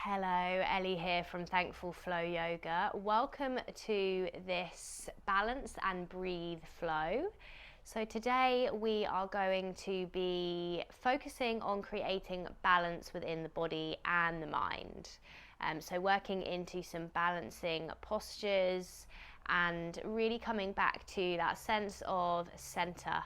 Hello, Elly here from Thankful Flow Yoga. Welcome to this balance and breathe flow. So today we are going to be focusing on creating balance within the body and the mind. So working into some balancing postures and really coming back to that sense of center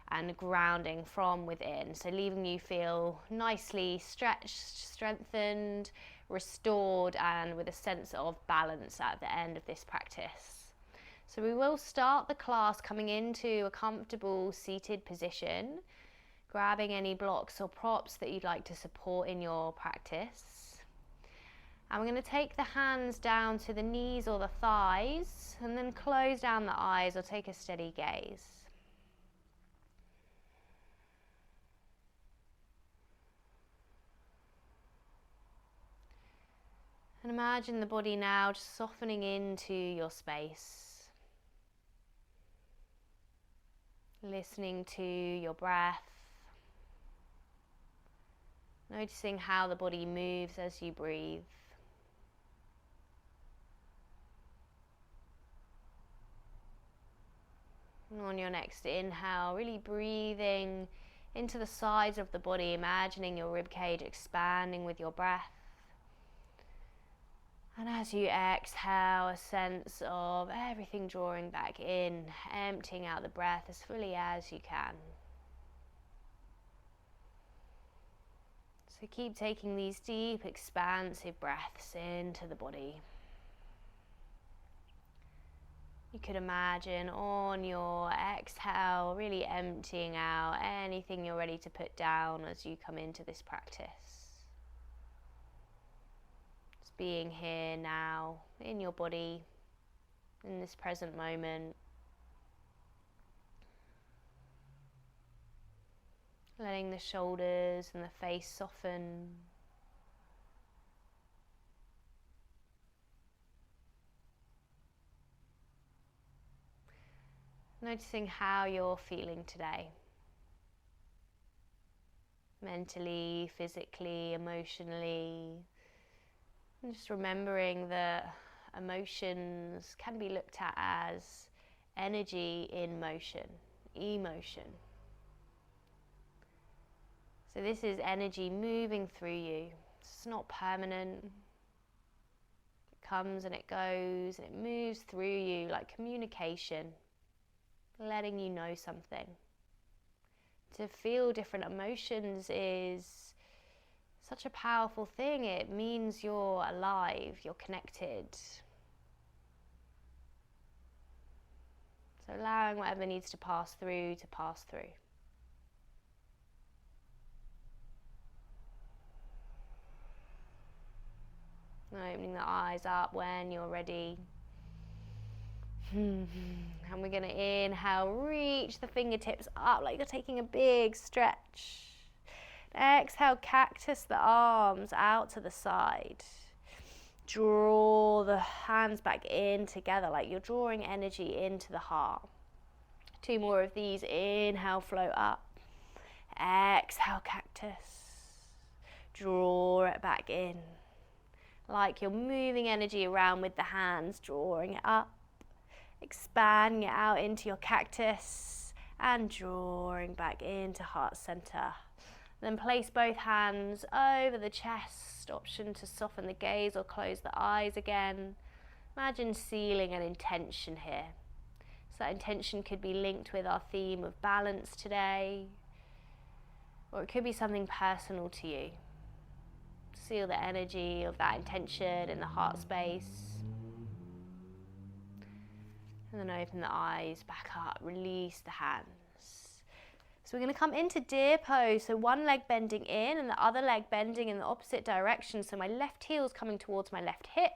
and grounding from within. So leaving you feel nicely stretched, strengthened, restored, and with a sense of balance at the end of this practice. So we will start the class coming into a comfortable seated position, grabbing any blocks or props that you'd like to support in your practice. And we're going to take the hands down to the knees or the thighs and then close down the eyes or take a steady gaze. And imagine the body now just softening into your space. Listening to your breath. Noticing how the body moves as you breathe. And on your next inhale, really breathing into the sides of the body, imagining your ribcage expanding with your breath. And as you exhale, a sense of everything drawing back in, emptying out the breath as fully as you can. So keep taking these deep, expansive breaths into the body. You could imagine on your exhale, really emptying out anything you're ready to put down as you come into this practice. Being here now, in your body, in this present moment. Letting the shoulders and the face soften. Noticing how you're feeling today. Mentally, physically, emotionally. And just remembering that emotions can be looked at as energy in motion, emotion. So this is energy moving through you. It's not permanent. It comes and it goes and it moves through you like communication, letting you know something. To feel different emotions is such a powerful thing. It means you're alive, you're connected. So allowing whatever needs to pass through to pass through. Opening the eyes up when you're ready. And we're going to inhale, reach the fingertips up like you're taking a big stretch. Exhale, cactus the arms out to the side. Draw the hands back in together like you're drawing energy into the heart. 2 more of these. Inhale, float up. Exhale, cactus. Draw it back in. Like you're moving energy around with the hands, drawing it up. Expanding it out into your cactus and drawing back into heart center. Then place both hands over the chest, option to soften the gaze or close the eyes again. Imagine sealing an intention here. So that intention could be linked with our theme of balance today, or it could be something personal to you. Seal the energy of that intention in the heart space. And then open the eyes back up, release the hands. So we're going to come into deer pose, so one leg bending in and the other leg bending in the opposite direction. So my left heel is coming towards my left hip.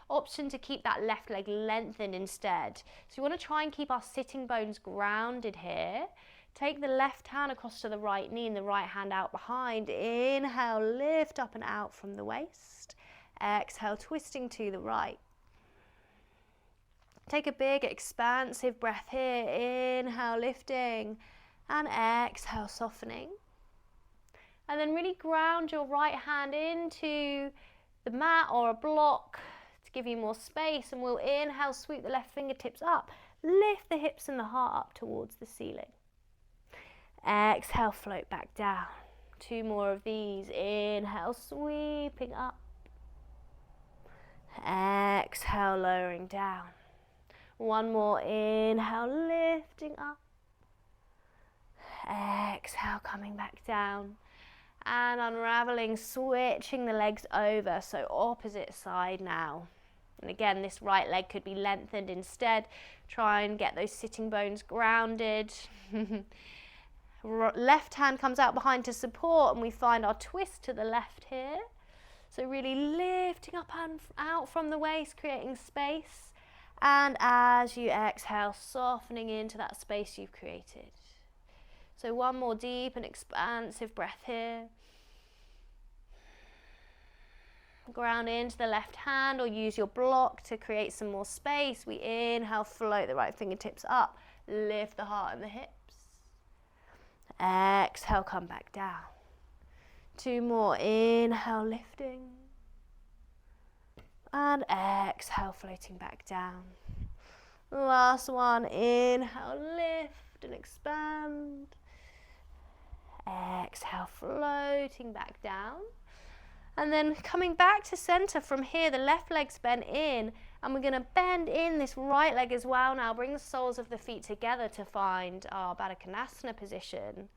Option to keep that left leg lengthened instead. So you want to try and keep our sitting bones grounded here. Take the left hand across to the right knee and the right hand out behind. Inhale, lift up and out from the waist. Exhale, twisting to the right. Take a big expansive breath here. Inhale, lifting. And exhale, softening. And then really ground your right hand into the mat or a block to give you more space, and we'll inhale, sweep the left fingertips up, lift the hips and the heart up towards the ceiling. Exhale, float back down. 2 more of these. Inhale, sweeping up. Exhale, lowering down. 1 more. Inhale, lifting up. Exhale, coming back down. And unraveling, switching the legs over, so opposite side now. And again, this right leg could be lengthened instead. Try and get those sitting bones grounded. Left hand comes out behind to support, and we find our twist to the left here. So really lifting up and out from the waist, creating space. And as you exhale, softening into that space you've created. So 1 more deep and expansive breath here. Ground into the left hand or use your block to create some more space. We inhale, float the right fingertips up. Lift the heart and the hips. Exhale, come back down. 2 more. Inhale, lifting. And exhale, floating back down. Last one. Inhale, lift and expand. Exhale, floating back down. And then coming back to center from here, the left leg's bent in, and we're going to bend in this right leg as well now. Bring the soles of the feet together to find our Baddha Konasana position.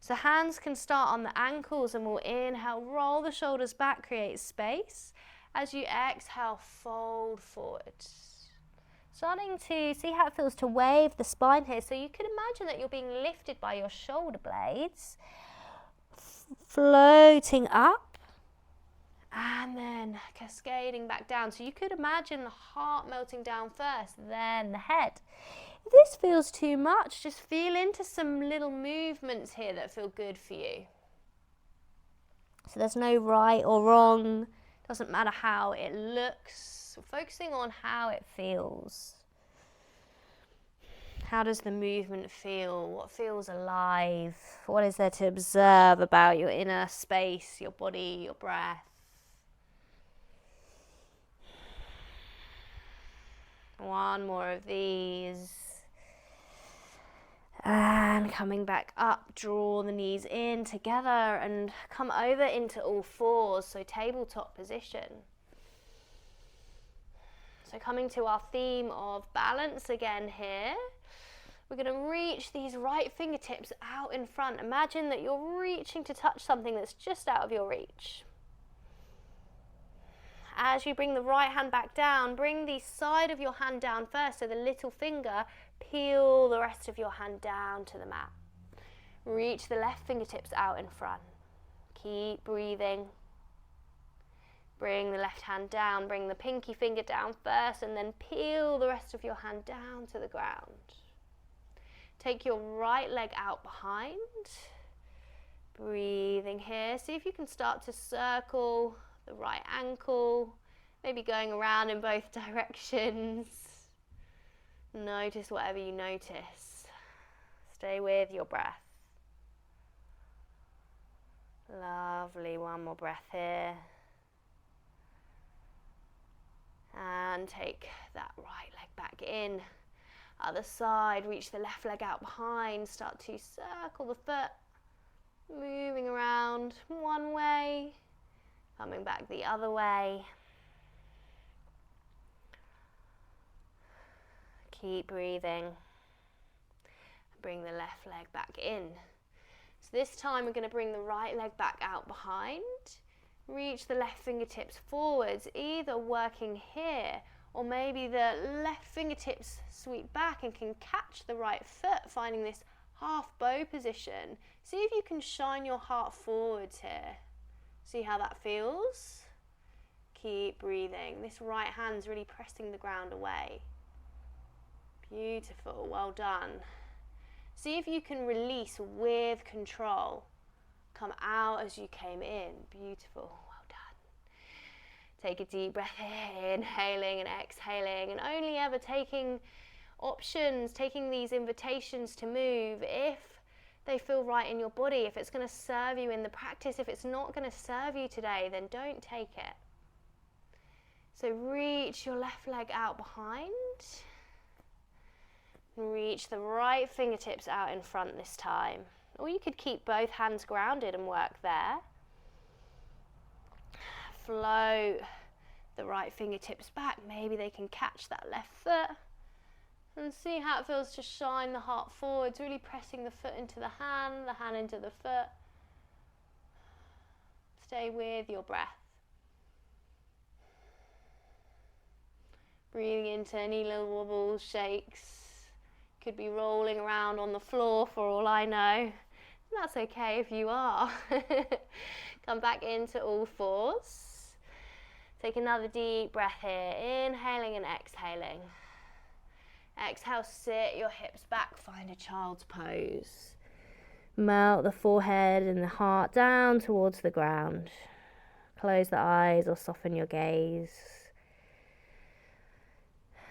So hands can start on the ankles, and we'll inhale, roll the shoulders back, create space. As you exhale, fold forward. Starting to see how it feels to wave the spine here. So you could imagine that you're being lifted by your shoulder blades, floating up, and then cascading back down. So you could imagine the heart melting down first, then the head. If this feels too much, just feel into some little movements here that feel good for you. So there's no right or wrong. Doesn't matter how it looks. We're focusing on how it feels. How does the movement feel? What feels alive? What is there to observe about your inner space, your body, your breath? One more of these. And coming back up, draw the knees in together and come over into all fours, so tabletop position. So coming to our theme of balance again here, we're going to reach these right fingertips out in front. Imagine that you're reaching to touch something that's just out of your reach. As you bring the right hand back down, bring the side of your hand down first, so the little finger, peel the rest of your hand down to the mat. Reach the left fingertips out in front. Keep breathing. Bring the left hand down, bring the pinky finger down first, and then peel the rest of your hand down to the ground. Take your right leg out behind. Breathing here. See if you can start to circle the right ankle, maybe going around in both directions. Notice whatever you notice. Stay with your breath. Lovely, 1 more breath here. And take that right leg back in. Other side, reach the left leg out behind. Start to circle the foot, moving around one way, coming back the other way. Keep breathing. Bring the left leg back in. So this time we're going to bring the right leg back out behind. Reach the left fingertips forwards, either working here or maybe the left fingertips sweep back and can catch the right foot, finding this half bow position. See if you can shine your heart forwards here. See how that feels? Keep breathing. This right hand's really pressing the ground away. Beautiful, well done. See if you can release with control. Come out as you came in. Beautiful, well done. Take a deep breath in, inhaling and exhaling, and only ever taking options, taking these invitations to move if they feel right in your body, if it's going to serve you in the practice. If it's not going to serve you today, then don't take it. So reach your left leg out behind. Reach the right fingertips out in front this time. Or you could keep both hands grounded and work there. Float the right fingertips back. Maybe they can catch that left foot. And see how it feels to shine the heart forwards, really pressing the foot into the hand into the foot. Stay with your breath. Breathing into any little wobbles, shakes. Could be rolling around on the floor for all I know. That's okay if you are. Come back into all fours. Take another deep breath here, inhaling and exhaling. Exhale, sit your hips back, find a child's pose. Melt the forehead and the heart down towards the ground. Close the eyes or soften your gaze.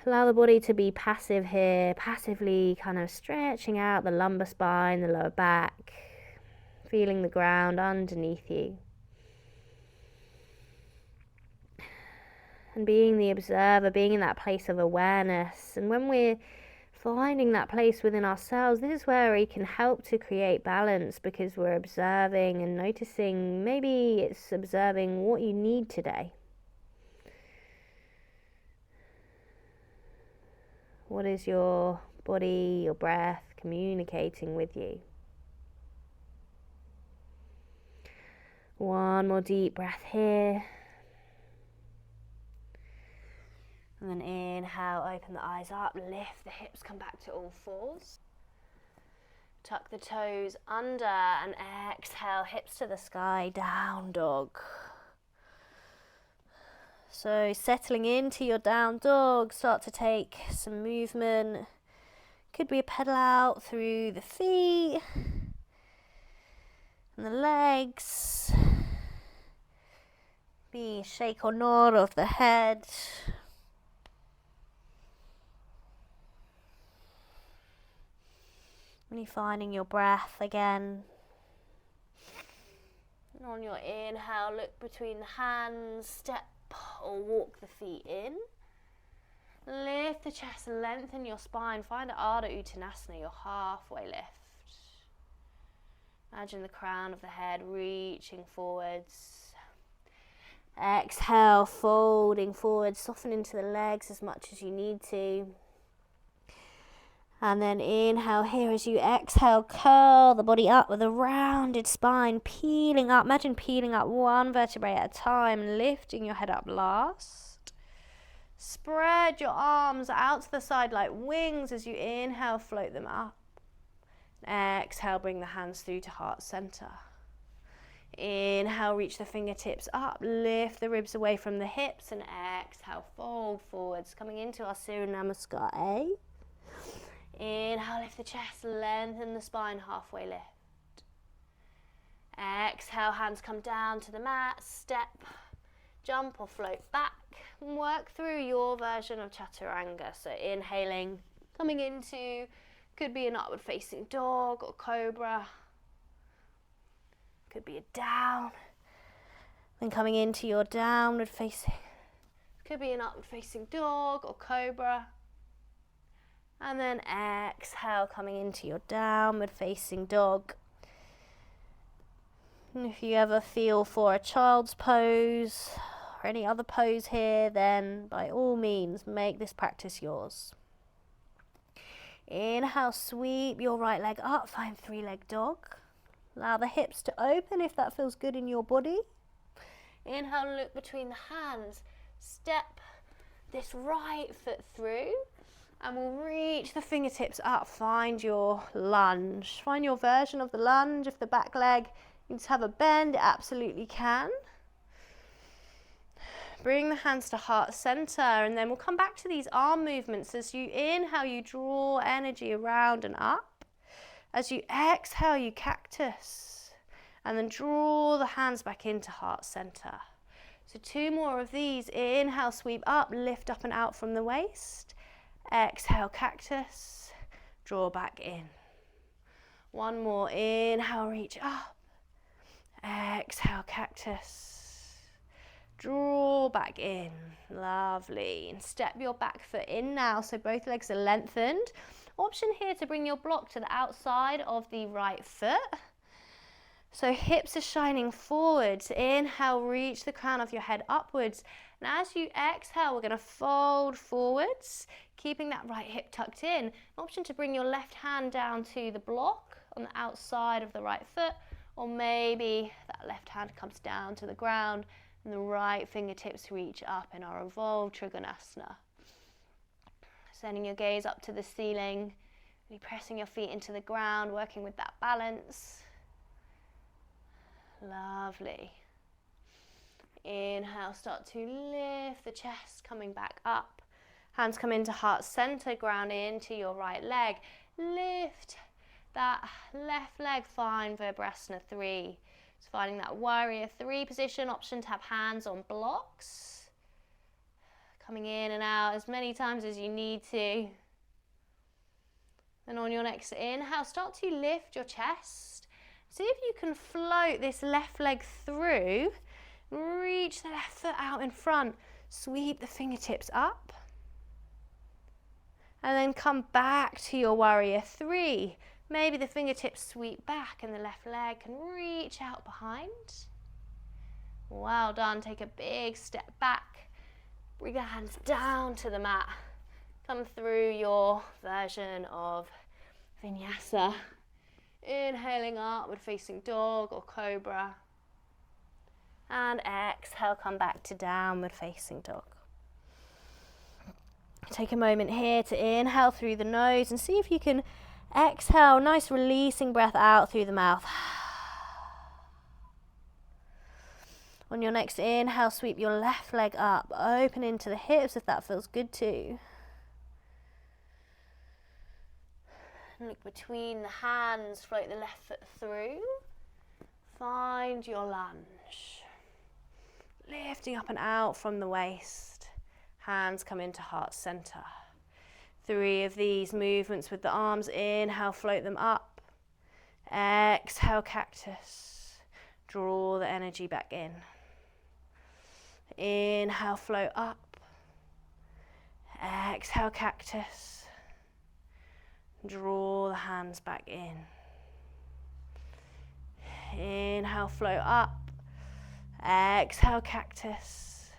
Allow the body to be passive here, passively kind of stretching out the lumbar spine, the lower back, feeling the ground underneath you. And being the observer, being in that place of awareness. And when we're finding that place within ourselves, this is where we can help to create balance, because we're observing and noticing. Maybe it's observing what you need today. What is your body, your breath communicating with you? One more deep breath here. And then inhale, open the eyes up, lift the hips, come back to all fours. Tuck the toes under and exhale, hips to the sky, down dog. So settling into your down dog, start to take some movement. Could be a pedal out through the feet and the legs. Be a shake or nod of the head. Really finding your breath again. And on your inhale, look between the hands, step or walk the feet in. Lift the chest and lengthen your spine. Find Ardha Uttanasana, your halfway lift. Imagine the crown of the head reaching forwards. Exhale, folding forward, soften into the legs as much as you need to. And then inhale here as you exhale, curl the body up with a rounded spine, peeling up. Imagine peeling up one vertebrae at a time, lifting your head up last. Spread your arms out to the side like wings as you inhale, float them up. Exhale, bring the hands through to heart center. Inhale, reach the fingertips up, lift the ribs away from the hips, and exhale, fold forwards, coming into our Surya Namaskar A. Inhale, lift the chest, lengthen the spine, halfway lift. Exhale, hands come down to the mat, step, jump or float back, and work through your version of Chaturanga. So inhaling, coming into, could be an upward facing dog or cobra, could be a down, then coming into your downward facing, could be an upward facing dog or cobra. And then exhale, coming into your downward facing dog. And if you ever feel for a child's pose or any other pose here, then by all means, make this practice yours. Inhale, sweep your right leg up, find three-leg dog. Allow the hips to open if that feels good in your body. Inhale, look between the hands. Step this right foot through. And we'll reach the fingertips up, find your lunge. Find your version of the lunge. If the back leg needs to have a bend, it absolutely can. Bring the hands to heart center, and then we'll come back to these arm movements. As you inhale, you draw energy around and up. As you exhale, you cactus. And then draw the hands back into heart center. So 2 more of these. Inhale, sweep up, lift up and out from the waist. Exhale, cactus, draw back in. 1 more, inhale, reach up. Exhale, cactus, Draw back in. Lovely. And step your back foot in now so both legs are lengthened. Option here to bring your block to the outside of the right foot. So hips are shining forwards. Inhale, reach the crown of your head upwards. And as you exhale, we're going to fold forwards, keeping that right hip tucked in. An option to bring your left hand down to the block on the outside of the right foot, or maybe that left hand comes down to the ground and the right fingertips reach up in our evolved Trikonasana. Sending your gaze up to the ceiling, really pressing your feet into the ground, working with that balance. Lovely. Inhale, start to lift the chest, coming back up. Hands come into heart center, ground into your right leg. Lift that left leg, find Virabhadrasana 3. So finding that warrior 3 position, option to have hands on blocks. Coming in and out as many times as you need to. Then on your next inhale, start to lift your chest. See if you can float this left leg through. Reach the left foot out in front. Sweep the fingertips up. And then come back to your warrior 3. Maybe the fingertips sweep back and the left leg can reach out behind. Well done. Take a big step back. Bring the hands down to the mat. Come through your version of vinyasa. Inhaling upward facing dog or cobra. And exhale, come back to downward facing dog. Take a moment here to inhale through the nose and see if you can exhale, nice releasing breath out through the mouth. On your next inhale, sweep your left leg up, open into the hips if that feels good too. Look between the hands, float the left foot through. Find your lunge. Lifting up and out from the waist. Hands come into heart center. 3 of these movements with the arms. Inhale, float them up. Exhale, cactus. Draw the energy back in. Inhale, float up. Exhale, cactus. Draw the hands back in. Inhale, float up. Exhale, cactus.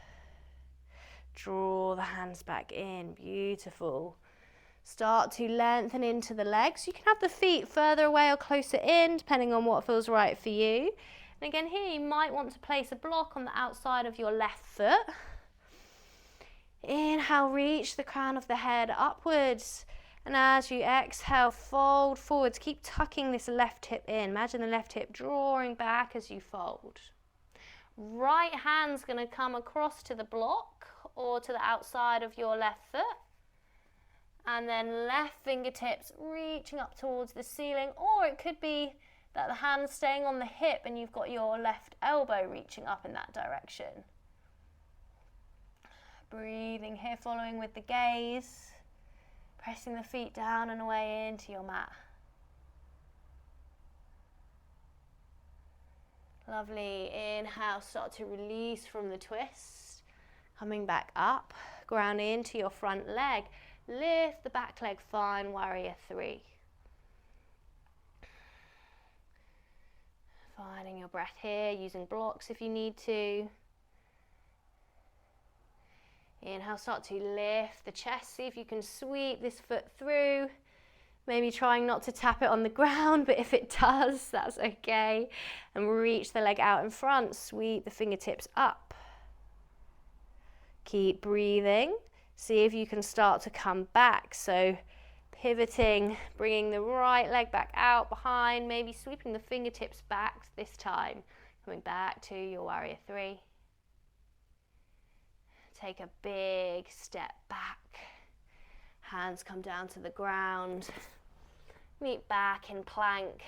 Draw the hands back in. Beautiful. Start to lengthen into the legs. You can have the feet further away or closer in, depending on what feels right for you. And again, here you might want to place a block on the outside of your left foot. Inhale, reach the crown of the head upwards. And as you exhale, fold forwards. Keep tucking this left hip in. Imagine the left hip drawing back as you fold. Right hand's going to come across to the block or to the outside of your left foot. And then left fingertips reaching up towards the ceiling, or it could be that the hand's staying on the hip and you've got your left elbow reaching up in that direction. Breathing here, following with the gaze, pressing the feet down and away into your mat. Lovely. Inhale, start to release from the twist. Coming back up, ground into your front leg. Lift the back leg, find warrior 3. Finding your breath here, using blocks if you need to. Inhale, start to lift the chest. See if you can sweep this foot through. Maybe trying not to tap it on the ground, but if it does, that's okay. And reach the leg out in front. Sweep the fingertips up. Keep breathing. See if you can start to come back. So pivoting, bringing the right leg back out behind, maybe sweeping the fingertips back this time. Coming back to your warrior 3. Take a big step back. Hands come down to the ground. Meet back in plank.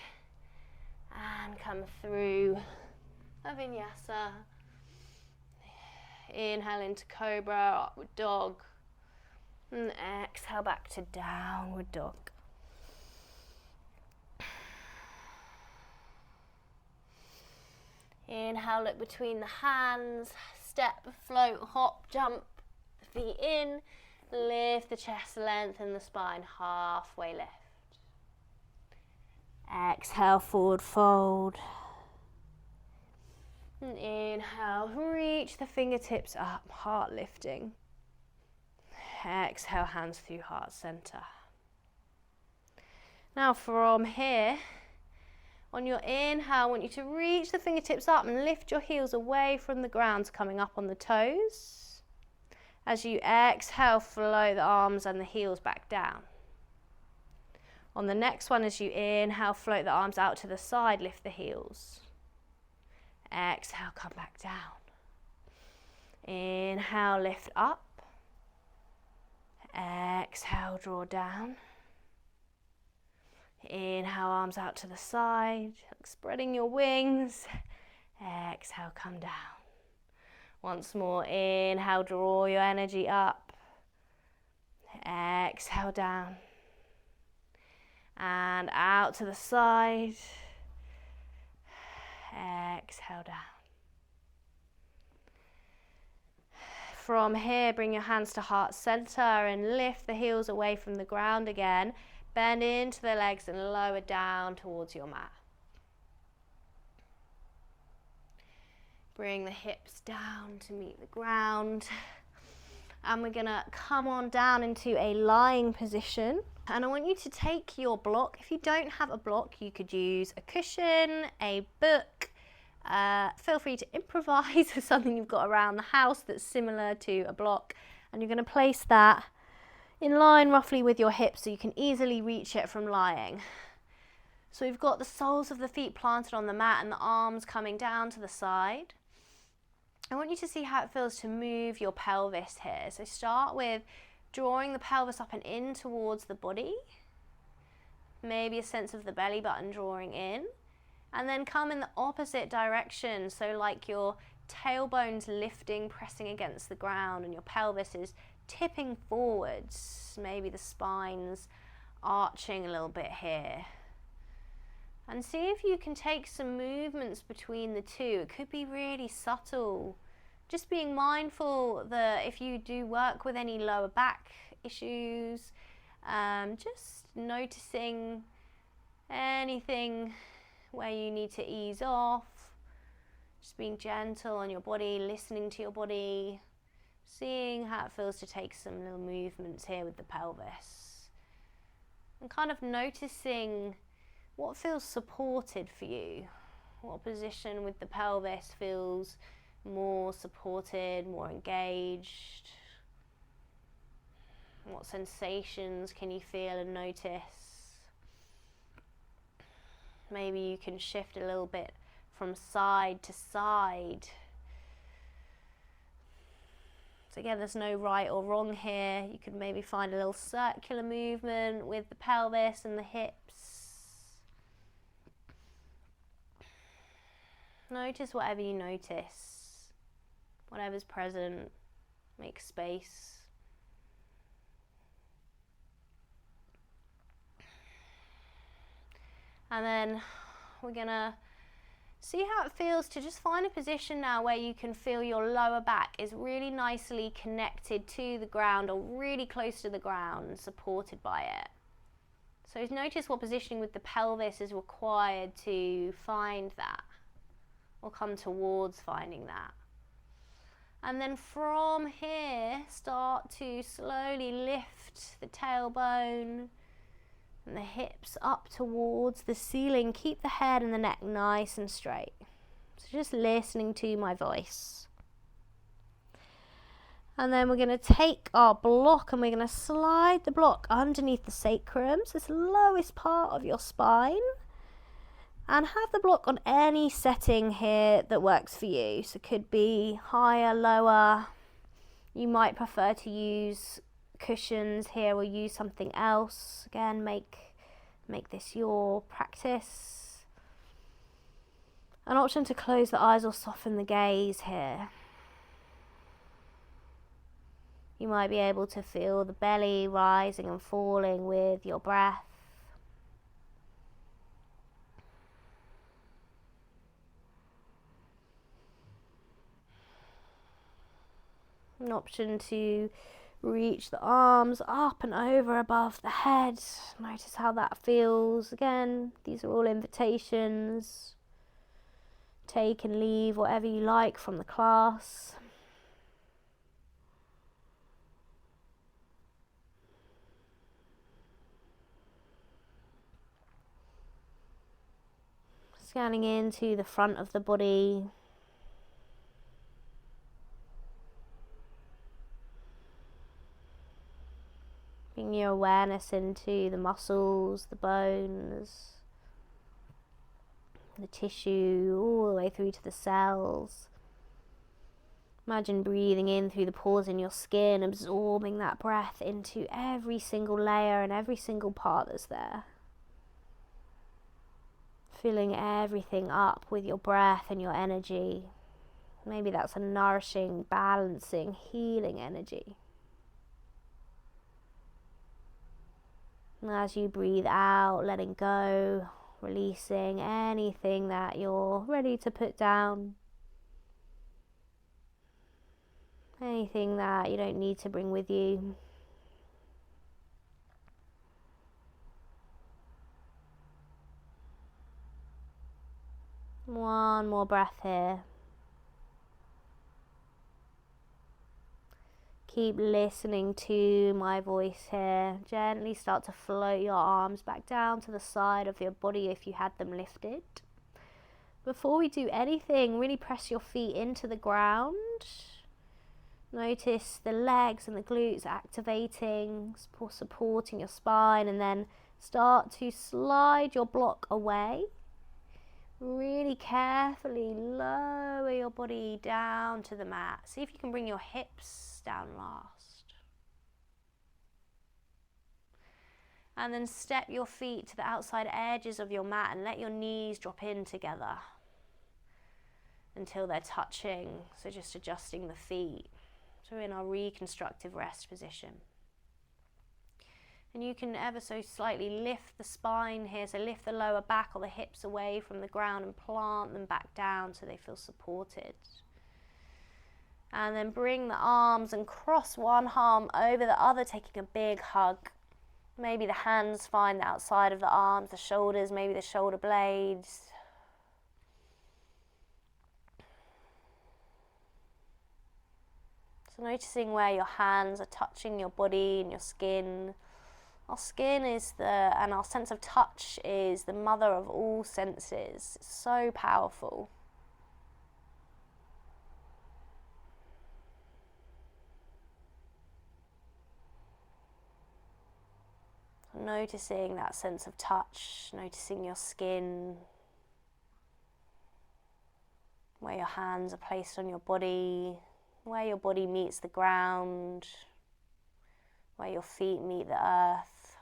And come through a vinyasa. Inhale into cobra, upward dog. And exhale back to downward dog. Inhale, look between the hands. step, float, hop, jump, feet in, lift the chest, lengthen the spine, halfway lift. Exhale, forward fold. And inhale, reach the fingertips up, heart lifting. Exhale, hands through heart center. Now from here, on your inhale, I want you to reach the fingertips up and lift your heels away from the ground, coming up on the toes. As you exhale, flow the arms and the heels back down. On the next one, as you inhale, float the arms out to the side, lift the heels. Exhale, come back down. Inhale, lift up. Exhale, draw down. Inhale, arms out to the side, spreading your wings. Exhale, come down. Once more, inhale, draw your energy up. Exhale, down. And out to the side. Exhale, down. From here, bring your hands to heart center and lift the heels away from the ground again. Bend into the legs and lower down towards your mat. Bring the hips down to meet the ground. And we're gonna come on down into a lying position. And I want you to take your block. If you don't have a block, you could use a cushion, a book. Feel free to improvise with something you've got around the house that's similar to a block. And you're gonna place that in line roughly with your hips so you can easily reach it from lying. So we've got the soles of the feet planted on the mat and the arms coming down to the side. I want you to see how it feels to move your pelvis here. So start with drawing the pelvis up and in towards the body. Maybe a sense of the belly button drawing in. And then come in the opposite direction. So like your tailbone's lifting, pressing against the ground, and your pelvis is tipping forwards. Maybe the spine's arching a little bit here. And see if you can take some movements between the two. It could be really subtle. Just being mindful that if you do work with any lower back issues, just noticing anything where you need to ease off. Just being gentle on your body, listening to your body. Seeing how it feels to take some little movements here with the pelvis. And kind of noticing what feels supported for you. What position with the pelvis feels more supported, more engaged. What sensations can you feel and notice? Maybe you can shift a little bit from side to side. So again, there's no right or wrong here. You could maybe find a little circular movement with the pelvis and the hips. Notice whatever you notice. Whatever's present, make space. And then we're gonna see how it feels to just find a position now where you can feel your lower back is really nicely connected to the ground or really close to the ground, supported by it. So notice what positioning with the pelvis is required to find that or come towards finding that. And then from here, start to slowly lift the tailbone and the hips up towards the ceiling. Keep the head and the neck nice and straight. So just listening to my voice. And then we're going to take our block and we're going to slide the block underneath the sacrum, so it's the lowest part of your spine. And have the block on any setting here that works for you. So it could be higher, lower. You might prefer to use cushions here or use something else. Again, make this your practice. An option to close the eyes or soften the gaze here. You might be able to feel the belly rising and falling with your breath. An option to reach the arms up and over above the head. Notice how that feels. Again, these are all invitations. Take and leave whatever you like from the class. Scanning into the front of the body. Bring your awareness into the muscles, the bones, the tissue, all the way through to the cells. Imagine breathing in through the pores in your skin, absorbing that breath into every single layer and every single part that's there. Filling everything up with your breath and your energy. Maybe that's a nourishing, balancing, healing energy. And as you breathe out, letting go, releasing anything that you're ready to put down. Anything that you don't need to bring with you. One more breath here. Keep listening to my voice here. Gently start to float your arms back down to the side of your body if you had them lifted. Before we do anything, really press your feet into the ground. Notice the legs and the glutes activating, supporting your spine, and then start to slide your block away. Really carefully lower your body down to the mat. See if you can bring your hips down last. And then step your feet to the outside edges of your mat and let your knees drop in together until they're touching. So just adjusting the feet. So we're in our reconstructive rest position. And you can ever so slightly lift the spine here, so lift the lower back or the hips away from the ground and plant them back down so they feel supported. And then bring the arms and cross one arm over the other, taking a big hug. Maybe the hands find the outside of the arms, the shoulders, maybe the shoulder blades. So noticing where your hands are touching your body and your skin. Our skin and our sense of touch is the mother of all senses. It's so powerful. Noticing that sense of touch, noticing your skin, where your hands are placed on your body, where your body meets the ground, where your feet meet the earth,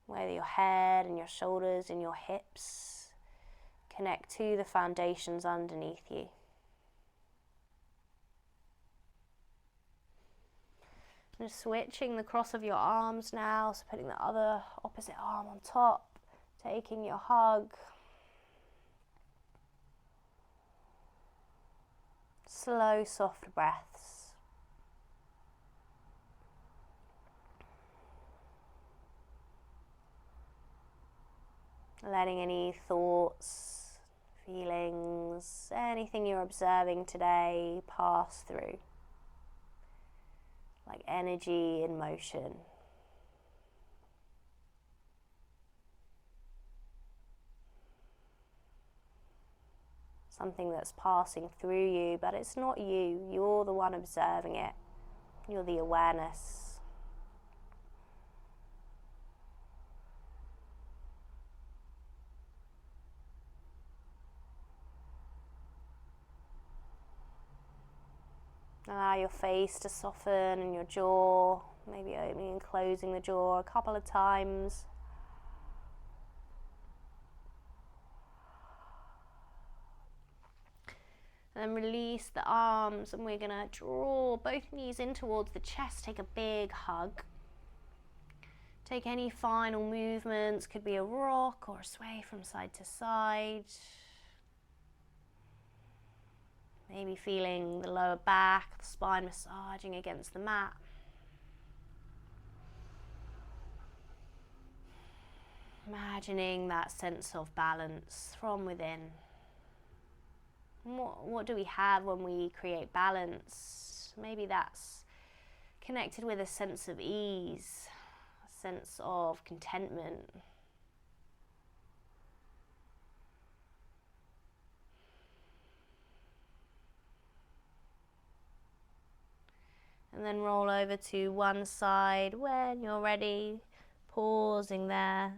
where your head and your shoulders and your hips connect to the foundations underneath you. Just switching the cross of your arms now, so putting the other opposite arm on top, taking your hug. Slow, soft breaths. Letting any thoughts, feelings, anything you're observing today pass through. Like energy in motion. Something that's passing through you, but it's not you. You're the one observing it. You're the awareness. Allow your face to soften and your jaw, maybe opening and closing the jaw a couple of times. And then release the arms, and we're going to draw both knees in towards the chest. Take a big hug. Take any final movements, could be a rock or a sway from side to side. Maybe feeling the lower back, the spine massaging against the mat. Imagining that sense of balance from within. What do we have when we create balance? Maybe that's connected with a sense of ease, a sense of contentment. And then roll over to one side when you're ready, pausing there.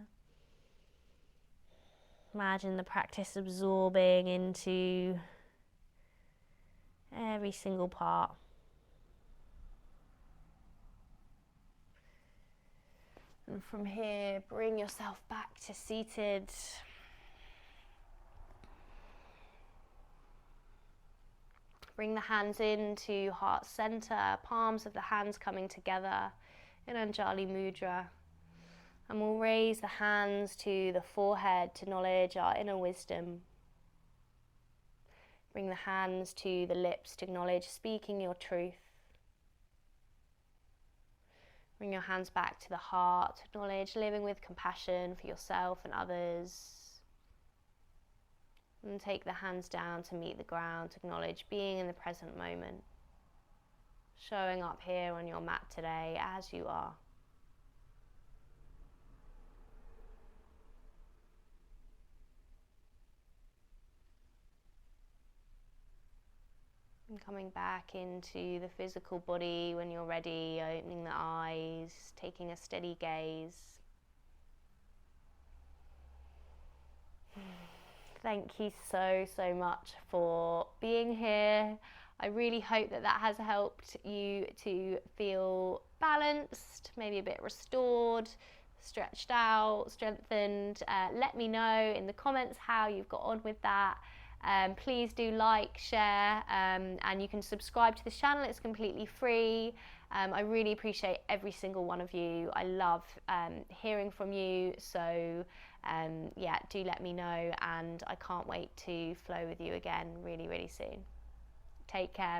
Imagine the practice absorbing into every single part. And from here, bring yourself back to seated. Bring the hands into heart center, palms of the hands coming together in Anjali Mudra. And we'll raise the hands to the forehead to acknowledge our inner wisdom. Bring the hands to the lips to acknowledge speaking your truth. Bring your hands back to the heart to acknowledge living with compassion for yourself and others. And take the hands down to meet the ground to acknowledge being in the present moment. Showing up here on your mat today as you are. And coming back into the physical body when you're ready, opening the eyes, taking a steady gaze. Thank you so much for being here. I really hope that has helped you to feel balanced, maybe a bit restored, stretched out, strengthened. Let me know in the comments how you've got on with that. Please do like, share, and you can subscribe to the channel. It's completely free. I really appreciate every single one of you. I love hearing from you. So yeah, do let me know, and I can't wait to flow with you again really soon. Take care.